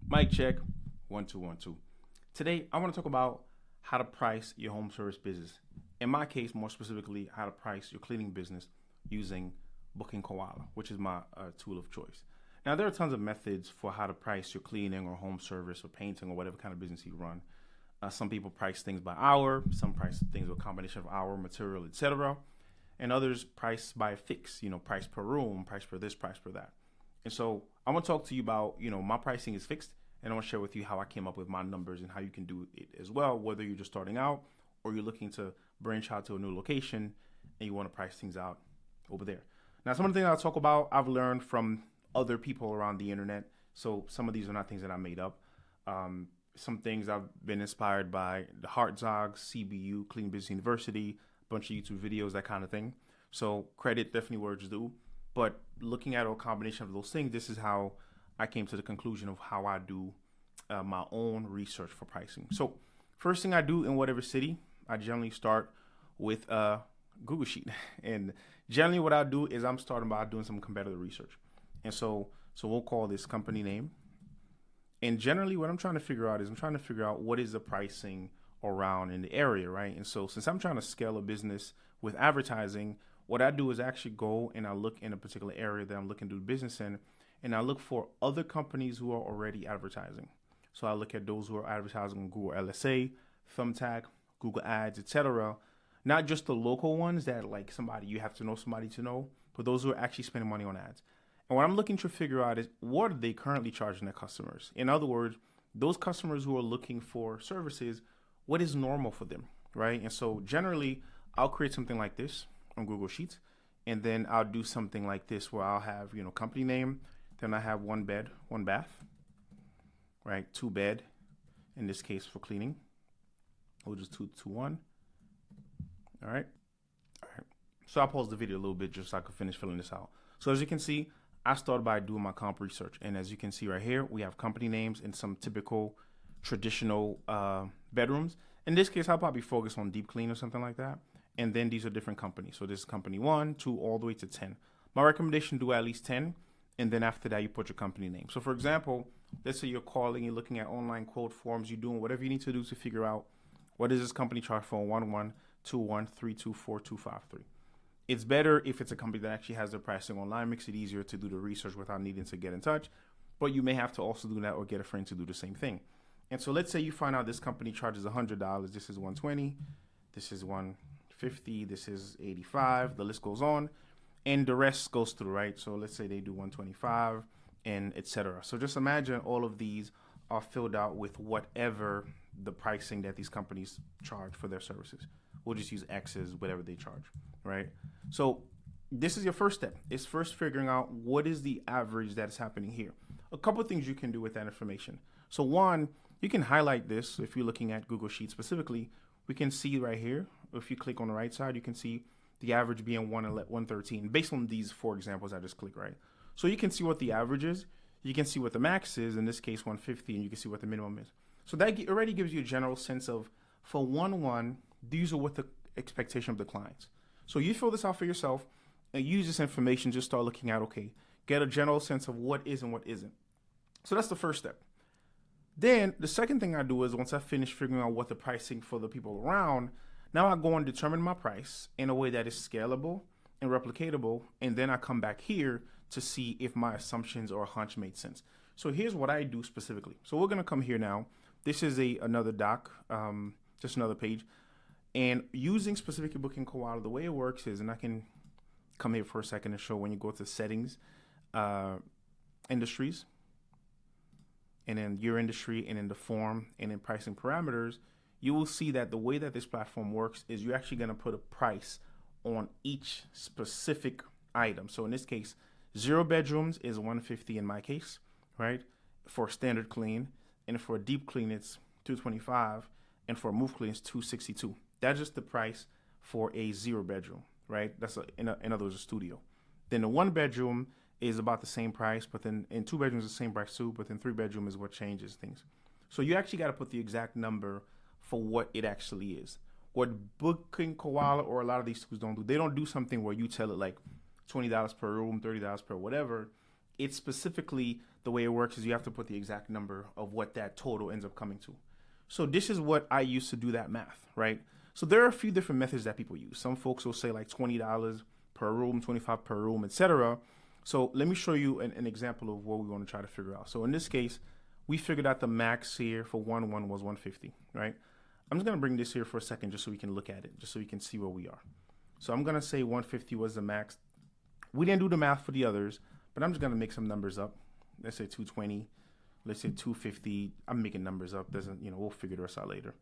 Mic check, 1 2 1 2. Today, I want to talk about how to price your home service business. In my case, more specifically, how to price your cleaning business using Booking Koala, which is my tool of choice. Now, there are tons of methods for how to price your cleaning or home service or painting or whatever kind of business you run. Some people price things by hour, some price things with a combination of hour, material, etc. And others price by fix, price per room, price per this, price per that. And so I want to talk to you about, my pricing is fixed, and I want to share with you how I came up with my numbers and how you can do it as well, whether you're just starting out or you're looking to branch out to a new location and you want to price things out over there. Now, some of the things I'll talk about, I've learned from other people around the internet. So some of these are not things that I made up. Some things I've been inspired by the Zog, CBU, Clean Business University, a bunch of YouTube videos, that kind of thing. So credit definitely where it's due. But looking at a combination of those things, this is how I came to the conclusion of how I do my own research for pricing. So first thing I do in whatever city, I generally start with a Google Sheet. And generally what I do is I'm starting by doing some competitor research. And so we'll call this company name. And generally what I'm trying to figure out is what is the pricing around in the area, right? And so since I'm trying to scale a business with advertising, what I do is actually go and I look in a particular area that I'm looking to do business in, and I look for other companies who are already advertising. So I look at those who are advertising on Google LSA, Thumbtack, Google Ads, etc. Not just the local ones that like somebody you have to know somebody to know, but those who are actually spending money on ads. And what I'm looking to figure out is what are they currently charging their customers? In other words, those customers who are looking for services, what is normal for them, right? And so generally, I'll create something like this on Google Sheets, and then I'll do something like this where I'll have, company name, then I have 1 bed, 1 bath, right? 2 bed, in this case for cleaning. We'll just 2 to 1. All right. So I'll pause the video a little bit just so I can finish filling this out. So as you can see, I started by doing my comp research. And as you can see right here, we have company names and some typical traditional bedrooms. In this case, I'll probably focus on deep clean or something like that. And then these are different companies. So this is company 1, 2, all the way to 10. My recommendation, do at least 10. And then after that, you put your company name. So for example, let's say you're calling, you're looking at online quote forms, you're doing whatever you need to do to figure out what is this company charge for 1121324253. It's better if it's a company that actually has their pricing online, makes it easier to do the research without needing to get in touch. But you may have to also do that or get a friend to do the same thing. And so let's say you find out this company charges $100. This is $120. This is $150. This is $85. The list goes on. And the rest goes through, right? So let's say they do $125 and etc. So just imagine all of these are filled out with whatever the pricing that these companies charge for their services. We'll just use X's, whatever they charge, right? So this is your first step. It's first figuring out what is the average that is happening here. A couple of things you can do with that information. So one, you can highlight this. If you're looking at Google Sheets specifically, we can see right here, if you click on the right side, you can see the average being 113 based on these 4 examples I just clicked, right? So you can see what the average is. You can see what the max is, in this case 150, and you can see what the minimum is. So that already gives you a general sense of, for 1-1, these are what the expectation of the clients. So you fill this out for yourself and use this information, just start looking at, okay, get a general sense of what is and what isn't. So that's the first step. Then the second thing I do is once I finish figuring out what the pricing for the people around, now I go and determine my price in a way that is scalable and replicatable. And then I come back here to see if my assumptions or hunch made sense. So here's what I do specifically. So we're going to come here now. This is another doc, just another page. And using specifically Booking Koala, the way it works is, and I can come here for a second and show when you go to settings, industries, and then your industry, and in the form, and in pricing parameters, you will see that the way that this platform works is you're actually going to put a price on each specific item. So in this case, 0 bedrooms is $150 in my case, right? For standard clean, and for a deep clean, it's $225, and for a move clean, it's $262. That's just the price for a 0 bedroom, right? That's in other words, a studio. Then the 1 bedroom is about the same price, but then in 2 bedrooms, the same price too, but then 3 bedroom is what changes things. So you actually got to put the exact number for what it actually is. What Booking Koala or a lot of these tools don't do, they don't do something where you tell it like $20 per room, $30 per whatever. It's specifically the way it works is you have to put the exact number of what that total ends up coming to. So this is what I use to do that math, right? So there are a few different methods that people use. Some folks will say like $20 per room, $25 per room, etc. So let me show you an example of what we want to try to figure out. So in this case, we figured out the max here for 1-1 was 150, right? I'm just going to bring this here for a second just so we can look at it, just so we can see where we are. So I'm going to say 150 was the max. We didn't do the math for the others, but I'm just going to make some numbers up. Let's say 220. Let's say 250. I'm making numbers up. Doesn't, we'll figure the rest out later.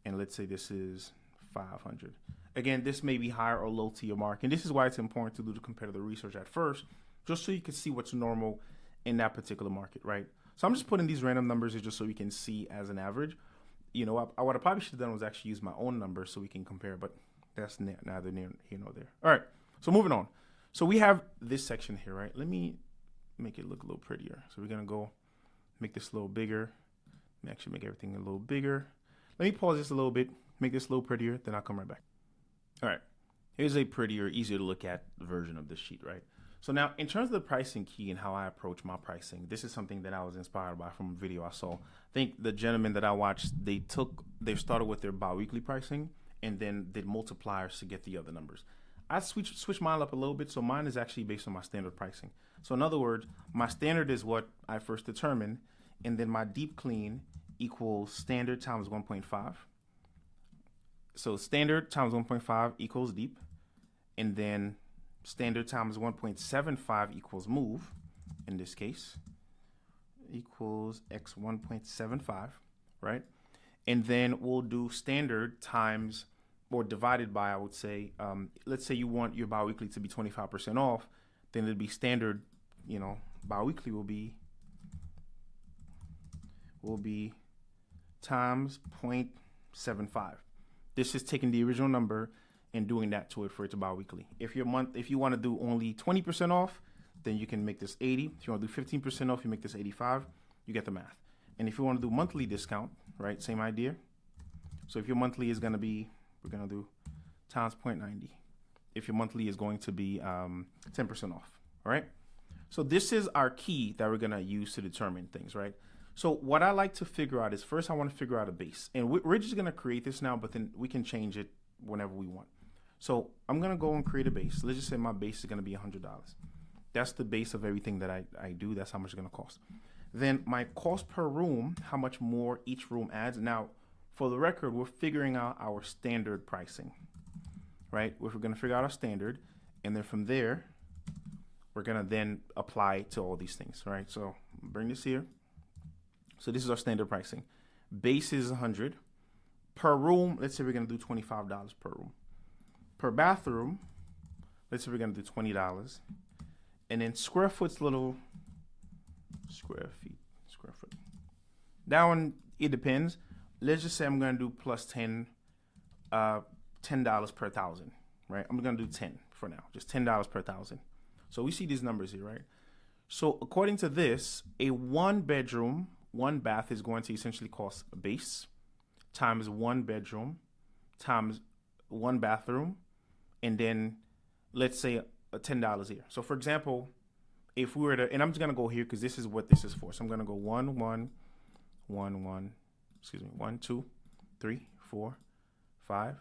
And let's say this is 500. Again, this may be higher or low to your mark. And this is why it's important to do the competitive research at first, just so you can see what's normal in that particular market, right? So I'm just putting these random numbers here just so we can see as an average. What I probably should have done was actually use my own numbers so we can compare, but that's neither near here nor there. All right, so moving on. So we have this section here, right? Let me make it look a little prettier. So we're going to go make this a little bigger. Let me actually make everything a little bigger. Let me pause this a little bit, make this a little prettier, then I'll come right back. All right, here's a prettier, easier to look at version of this sheet, right? So now in terms of the pricing key and how I approach my pricing, this is something that I was inspired by from a video I saw. I think the gentleman that I watched, they started with their biweekly pricing and then did multipliers to get the other numbers. I switched mine up a little bit, so mine is actually based on my standard pricing. So in other words, my standard is what I first determined, and then my deep clean equals standard times 1.5. So standard times 1.5 equals deep, and then standard times 1.75 equals move, in this case, equals x 1.75, right? And then we'll do standard times, or divided by, I would say, let's say you want your biweekly to be 25% off, then it'd be standard, biweekly will be times 0.75. This is taking the original number and doing that to it for it to biweekly. If you want to do only 20% off, then you can make this 80. If you want to do 15% off, you make this 85. You get the math. And if you want to do monthly discount, right, same idea. So if your monthly is going to be, we're going to do times 0.90. If your monthly is going to be 10% off, all right? So this is our key that we're going to use to determine things, right? So what I like to figure out is first I want to figure out a base. And we're just going to create this now, but then we can change it whenever we want. So I'm going to go and create a base. Let's just say my base is going to be $100. That's the base of everything that I do. That's how much it's going to cost. Then my cost per room, how much more each room adds. Now, for the record, we're figuring out our standard pricing, right? We're going to figure out our standard. And then from there, we're going to then apply to all these things, right? So bring this here. So this is our standard pricing. Base is 100 per room. Let's say we're going to do $25 per room. Per bathroom, let's say we're going to do $20. And then square foot's little square foot. That one, it depends. Let's just say I'm going to do plus $10 per thousand, right? I'm going to do 10 for now, just $10 per thousand. So we see these numbers here, right? So according to this, a 1 bedroom, 1 bath is going to essentially cost a base times 1 bedroom times 1 bathroom, and then let's say $10 here. So for example, if we were to, and I'm just going to go here because this is what this is for. So I'm going to go 1, 2, 3, 4, 5.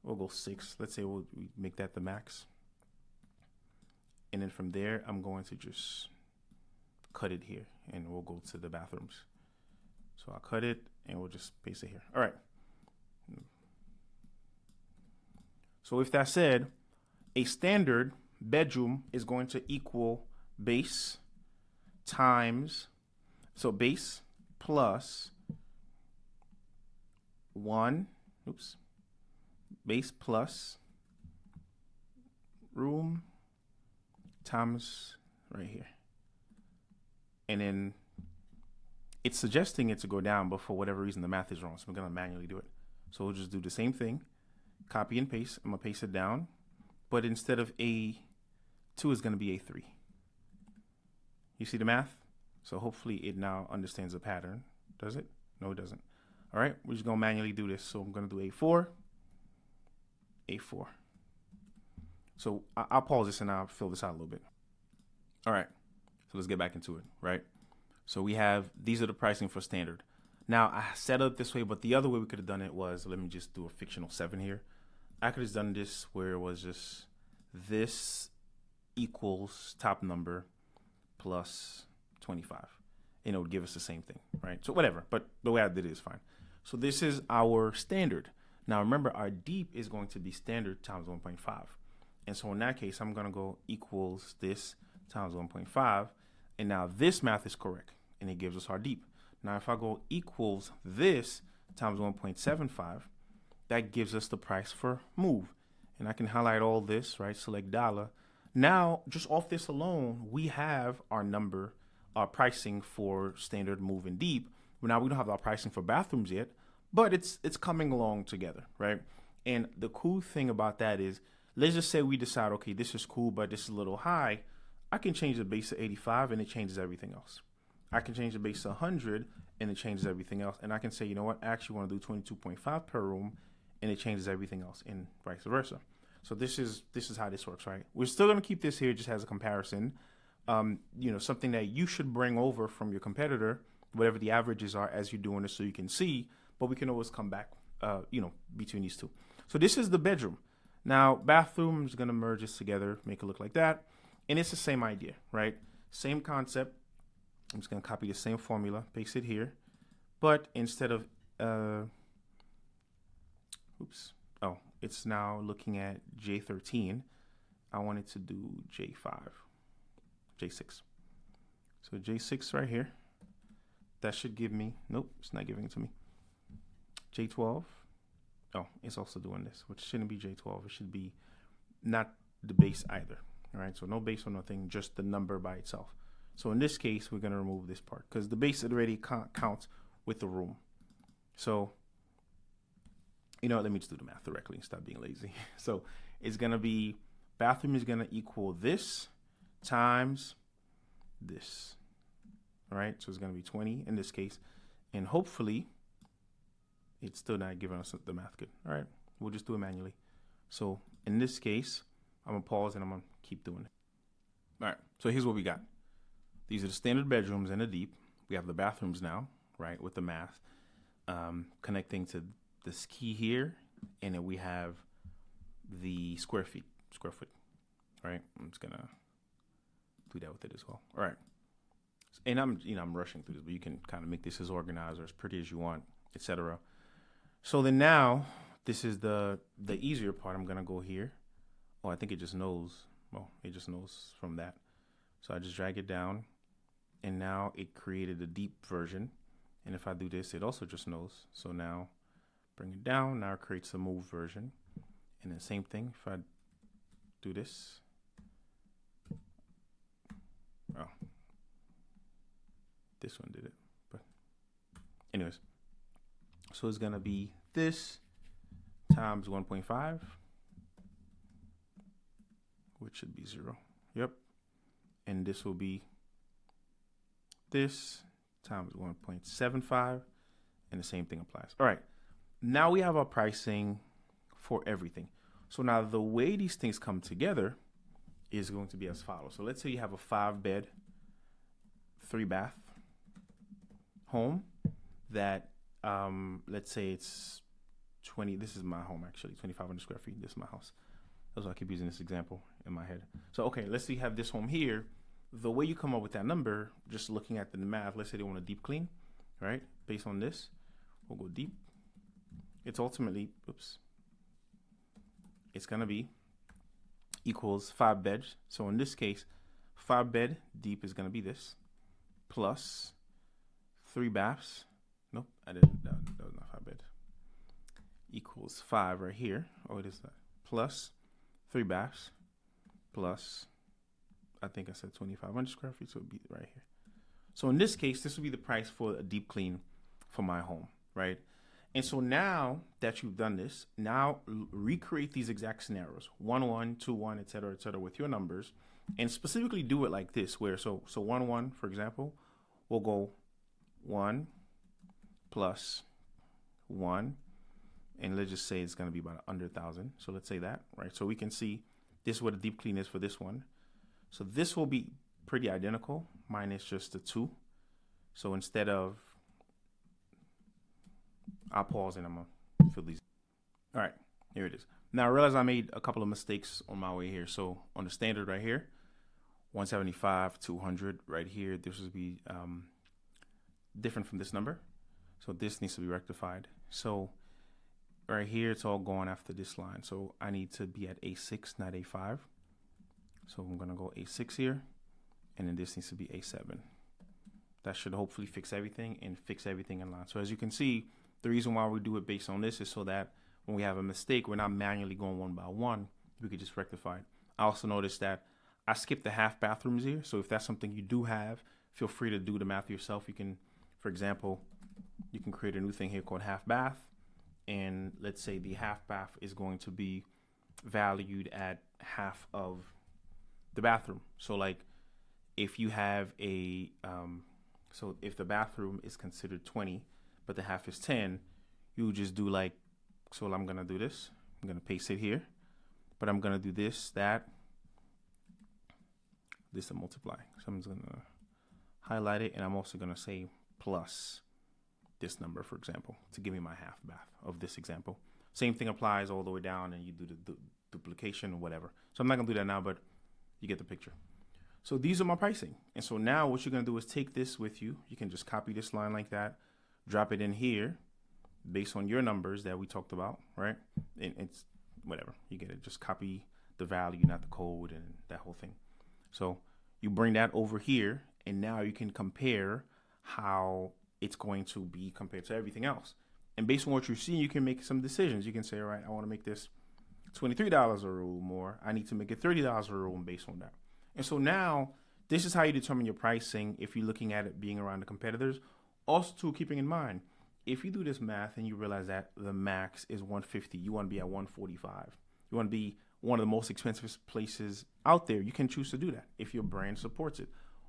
We'll go 6. Let's say we make that the max. And then from there, I'm going to just cut it here and we'll go to the bathrooms. So I'll cut it and we'll just paste it here. All right. So with that said, a standard bedroom is going to equal base times, so base plus base plus room times right here. And then it's suggesting it to go down, but for whatever reason, the math is wrong. So I'm going to manually do it. So we'll just do the same thing, copy and paste. I'm going to paste it down, but instead of A2 is going to be A3. You see the math? So hopefully it now understands the pattern. Does it? No, it doesn't. All right, we're just going to manually do this. So I'm going to do A4, A4. So I'll pause this and I'll fill this out a little bit. All right. So let's get back into it, right? So we have, these are the pricing for standard. Now I set up this way, but the other way we could have done it was, let me just do a fictional 7 here. I could have done this where it was just this equals top number plus 25. And it would give us the same thing, right? So whatever, but the way I did it is fine. So this is our standard. Now remember, our deep is going to be standard times 1.5. And so in that case, I'm going to go equals this times 1.5. And now this math is correct, and it gives us our deep. Now if I go equals this times 1.75, that gives us the price for move. And I can highlight all this, right? Select dollar. Now, just off this alone, we have our number, our pricing for standard, move, and deep. Now we don't have our pricing for bathrooms yet, but it's coming along together, right? And the cool thing about that is, let's just say we decide, okay, this is cool, but this is a little high. I can change the base to 85 and it changes everything else. I can change the base to 100 and it changes everything else. And I can say, you know what, I actually want to do 22.5 per room and it changes everything else, and vice versa. So this is how this works, right? We're still going to keep this here just as a comparison. Something that you should bring over from your competitor, whatever the averages are as you're doing this, so you can see, but we can always come back, between these two. So this is the bedroom. Now, bathroom is going to merge this together, make it look like that. And it's the same idea, right? Same concept. I'm just going to copy the same formula, paste it here. But instead of, it's now looking at J13. I wanted to do J5, J6. So J6 right here. That should give me, nope, it's not giving it to me. J12. Oh, it's also doing this, which shouldn't be J12. It should be not the base either. All right, so no base or nothing, just the number by itself. So in this case, we're going to remove this part because the base already counts with the room. So, let me just do the math directly and stop being lazy. So it's going to be, bathroom is going to equal this times this. All right, so it's going to be 20 in this case. And hopefully, it's still not giving us the math good. All right, we'll just do it manually. So in this case, I'm going to pause and I'm going to keep doing it. All right, so here's what we got. These are the standard bedrooms and the deep. We have the bathrooms now, right, with the math, connecting to this key here. And then we have the square foot, right? I'm just going to do that with it as well. All right. And I'm rushing through this, but you can kind of make this as organized or as pretty as you want, etc. So then now, this is the easier part. I'm going to go here. Oh, I think it just knows. Well, it just knows from that. So I just drag it down, and now it created a deep version. And if I do this, it also just knows. So now, bring it down. Now it creates a move version. And then same thing, if I do this. Oh. This one did it. But anyways, so it's going to be this times 1.5, which should be 0. Yep. And this will be this times 1.75, and the same thing applies. All right. Now we have our pricing for everything. So now the way these things come together is going to be as follows. So let's say you have a 5-bed, 3-bath home that, let's say it's 20. This is my home, actually, 2,500 square feet. This is my house. That's why I keep using this example in my head. So, okay, let's say you have this home here. The way you come up with that number, just looking at the math, let's say they want a deep clean, right? Based on this, we'll go deep. It's ultimately, it's going to be equals 5 beds. So in this case, 5-bed deep is going to be this plus 3 baths. Nope, I didn't. That was not 5 bed. Equals 5 right here. Oh, it is that. Plus 3 baths plus, I think I said 2,500 square feet, so it would be right here. So in this case, this would be the price for a deep clean for my home, right? And so now that you've done this, now recreate these exact scenarios, 1, 1, 2, 1, et cetera, with your numbers, and specifically do it like this, where so 1, 1, for example, we'll go 1 plus 1, and let's just say it's going to be about 100,000. So let's say that, right? So we can see this is what a deep clean is for this one. So this will be pretty identical. Mine is just a 2. So instead of, I'll pause and I'm going to fill these. All right, here it is. Now I realize I made a couple of mistakes on my way here. So on the standard right here, 175, 200 right here, this would be different from this number. So this needs to be rectified. So right here, it's all going after this line. So I need to be at A6, not A5. So I'm going to go A6 here, and then this needs to be A7. That should hopefully fix everything and fix everything in line. So as you can see, the reason why we do it based on this is so that when we have a mistake, we're not manually going one by one. We could just rectify it. I also noticed that I skipped the half bathrooms here. So if that's something you do have, feel free to do the math yourself. You can, for example, you can create a new thing here called half bath. And let's say the half bath is going to be valued at half of the bathroom. So like if you have a, so if the bathroom is considered 20, but the half is 10, you just do like, so I'm going to do this. I'm going to paste it here, but I'm going to do this, that, this to multiply. So I'm just going to highlight it. And I'm also going to say plus this number, for example, to give me my half bath of this example. Same thing applies all the way down, and you do the duplication or whatever. So I'm not going to do that now, but you get the picture. So these are my pricing. And so now what you're going to do is take this with you. You can just copy this line like that, drop it in here based on your numbers that we talked about, right? And it's whatever, you get it. Just copy the value, not the code, and that whole thing. So you bring that over here, and now you can compare how it's going to be compared to everything else. And based on what you see, you can make some decisions. You can say, all right, I want to make this $23 a room more. I need to make it $30 a room based on that. And so now this is how you determine your pricing if you're looking at it being around the competitors. Also, too, keeping in mind, if you do this math and you realize that the max is 150, you want to be at 145. You want to be one of the most expensive places out there. You can choose to do that if your brand supports it.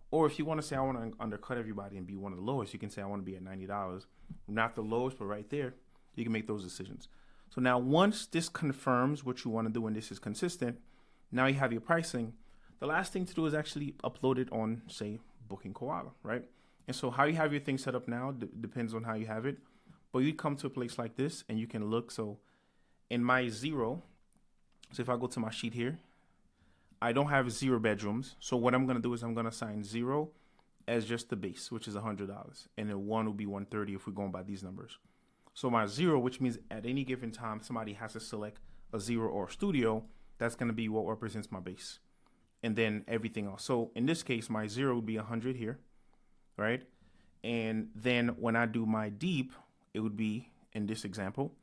Or if you want to say, I want to undercut everybody and be one of the lowest, you can say, I want to be at $90. Not the lowest, but right there, you can make those decisions. So now once this confirms what you want to do and this is consistent, now you have your pricing. The last thing to do is actually upload it on, say, Booking Koala, right? And so how you have your thing set up now depends on how you have it. But you come to a place like this and you can look. So in my 0, so if I go to my sheet here, I don't have 0 bedrooms. So what I'm going to do is I'm going to assign 0 as just the base, which is $100. And then 1 will be 130 if we're going by these numbers. So my 0, which means at any given time, somebody has to select a 0 or a studio. That's going to be what represents my base. And then everything else. So in this case, my 0 would be 100 here, right? And then when I do my deep, it would be, in this example,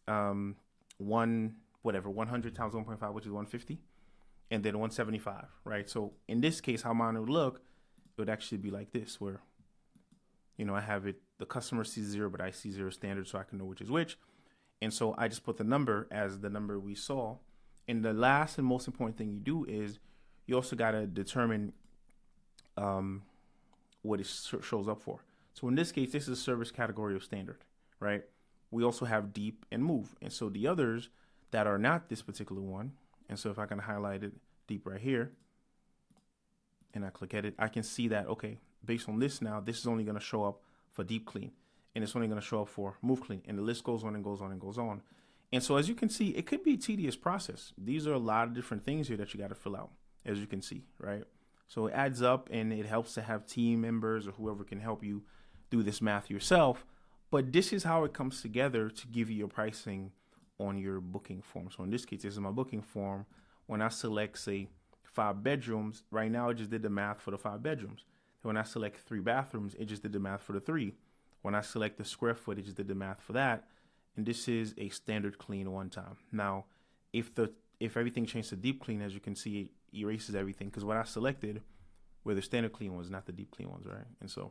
100 times 1.5, which is 150. And then 175, right? So in this case, how mine would look, it would actually be like this, where, you know, I have it, the customer sees 0, but I see 0 standard, so I can know which is which. And so I just put the number as the number we saw. And the last and most important thing you do is you also got to determine what it shows up for. So in this case, this is a service category of standard, right? We also have deep and move. And so the others that are not this particular one, and so if I can highlight it deep right here and I click edit, I can see that, okay, based on this now, this is only going to show up for deep clean, and it's only going to show up for move clean, and the list goes on and goes on and goes on. And so as you can see, it could be a tedious process. These are a lot of different things here that you got to fill out, as you can see, right? So it adds up, and it helps to have team members or whoever can help you do this math yourself. But this is how it comes together to give you your pricing on your booking form. So in this case, this is my booking form. When I select, say, 5 bedrooms, right now it just did the math for the 5 bedrooms. When I select 3 bathrooms, it just did the math for the 3. When I select the square foot, it just did the math for that. And this is a standard clean one time. Now, if everything changed to deep clean, as you can see, it erases everything, because what I selected were the standard clean ones, not the deep clean ones, right? And so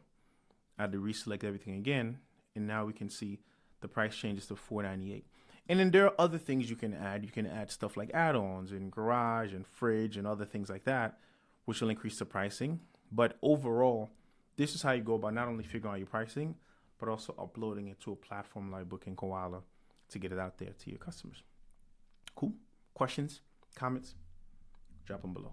I had to reselect everything again, and now we can see the price changes to $498. And then there are other things you can add. You can add stuff like add-ons and garage and fridge and other things like that, which will increase the pricing. But overall, this is how you go about not only figuring out your pricing, but also uploading it to a platform like Booking Koala to get it out there to your customers. Cool? Questions, comments? Drop them below.